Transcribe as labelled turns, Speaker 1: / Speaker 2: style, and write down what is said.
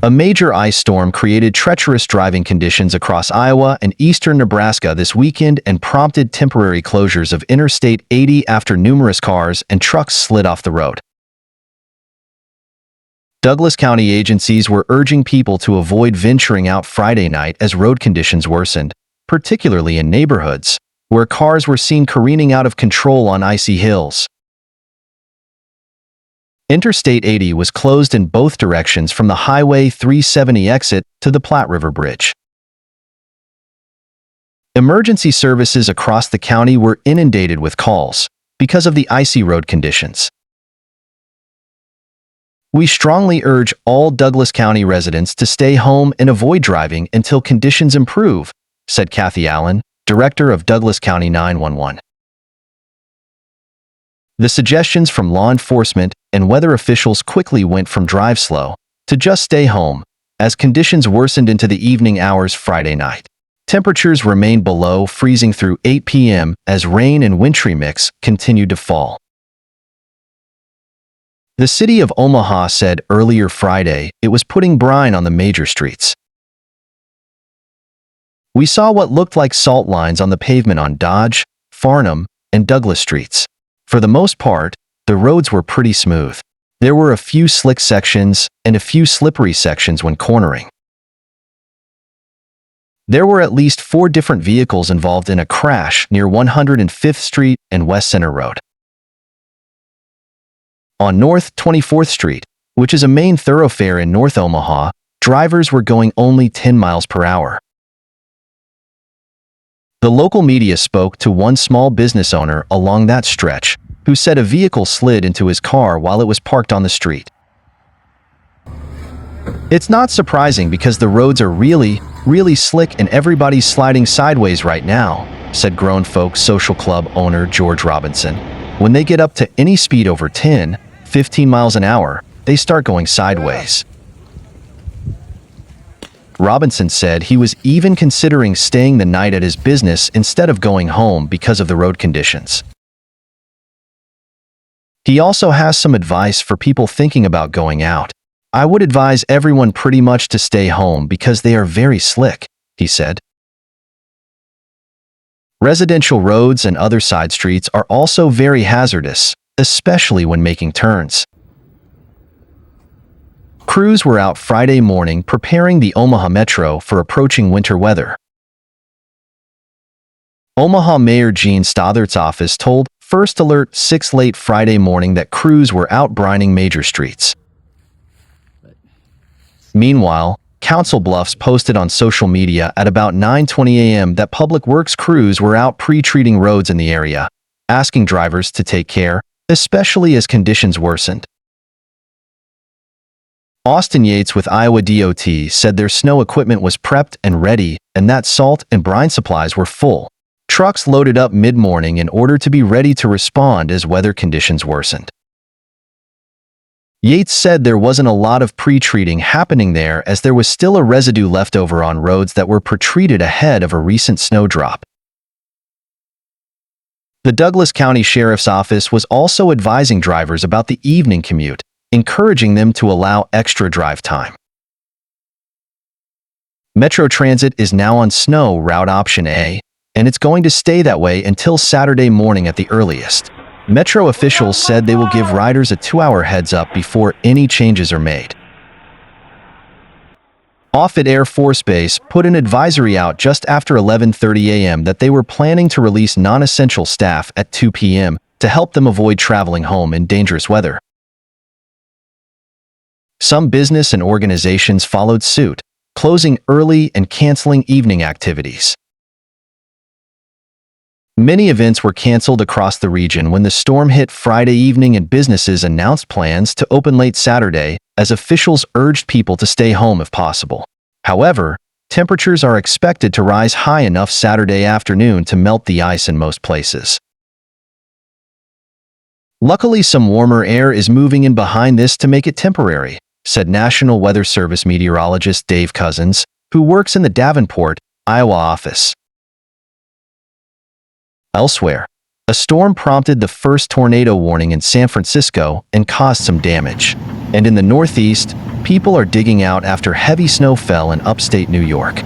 Speaker 1: A major ice storm created treacherous driving conditions across Iowa and eastern Nebraska this weekend and prompted temporary closures of Interstate 80 after numerous cars and trucks slid off the road. Douglas County agencies were urging people to avoid venturing out Friday night as road conditions worsened, particularly in neighborhoods where cars were seen careening out of control on icy hills. Interstate 80 was closed in both directions from the Highway 370 exit to the Platte River Bridge. Emergency services across the county were inundated with calls because of the icy road conditions. We strongly urge all Douglas County residents to stay home and avoid driving until conditions improve, said Kathy Allen, Director of Douglas County 911. The suggestions from law enforcement and weather officials quickly went from drive slow to just stay home as conditions worsened into the evening hours Friday night. Temperatures remained below freezing through 8 p.m. as rain and wintry mix continued to fall. The city of Omaha said earlier Friday it was putting brine on the major streets. We saw what looked like salt lines on the pavement on Dodge, Farnham, and Douglas streets. For the most part, the roads were pretty smooth. There were a few slick sections and a few slippery sections when cornering. There were at least 4 different vehicles involved in a crash near 105th Street and West Center Road. On North 24th Street, which is a main thoroughfare in North Omaha, drivers were going only 10 miles per hour. The local media spoke to one small business owner along that stretch, who said a vehicle slid into his car while it was parked on the street. It's not surprising because the roads are really slick and everybody's sliding sideways right now, said Grown Folks Social Club owner George Robinson. When they get up to any speed over 10, 15 miles an hour, they start going sideways. Robinson said he was even considering staying the night at his business instead of going home because of the road conditions. He also has some advice for people thinking about going out. I would advise everyone pretty much to stay home because they are very slick, he said. Residential roads and other side streets are also very hazardous, especially when making turns. Crews were out Friday morning preparing the Omaha Metro for approaching winter weather. Omaha Mayor Gene Stothart's office told First Alert 6 late Friday morning that crews were out brining major streets. Meanwhile, Council Bluffs posted on social media at about 9:20 a.m. that Public Works crews were out pre-treating roads in the area, asking drivers to take care, especially as conditions worsened. Austin Yates with Iowa DOT said their snow equipment was prepped and ready and that salt and brine supplies were full. Trucks loaded up mid-morning in order to be ready to respond as weather conditions worsened. Yates said there wasn't a lot of pre-treating happening there as there was still a residue left over on roads that were pre-treated ahead of a recent snowdrop. The Douglas County Sheriff's Office was also advising drivers about the evening commute, encouraging them to allow extra drive time. Metro Transit is now on snow route option A, and it's going to stay that way until Saturday morning at the earliest. Metro officials said they will give riders a 2-hour heads up before any changes are made. Offutt Air Force Base put an advisory out just after 11:30 a.m. that they were planning to release non-essential staff at 2 p.m. to help them avoid traveling home in dangerous weather. Some business and organizations followed suit, closing early and canceling evening activities. Many events were canceled across the region when the storm hit Friday evening and businesses announced plans to open late Saturday as officials urged people to stay home if possible. However, temperatures are expected to rise high enough Saturday afternoon to melt the ice in most places. Luckily, some warmer air is moving in behind this to make it temporary, said National Weather Service meteorologist Dave Cousins, who works in the Davenport, Iowa office. Elsewhere, a storm prompted the first tornado warning in San Francisco and caused some damage. And in the Northeast, People are digging out after heavy snow fell in upstate New York.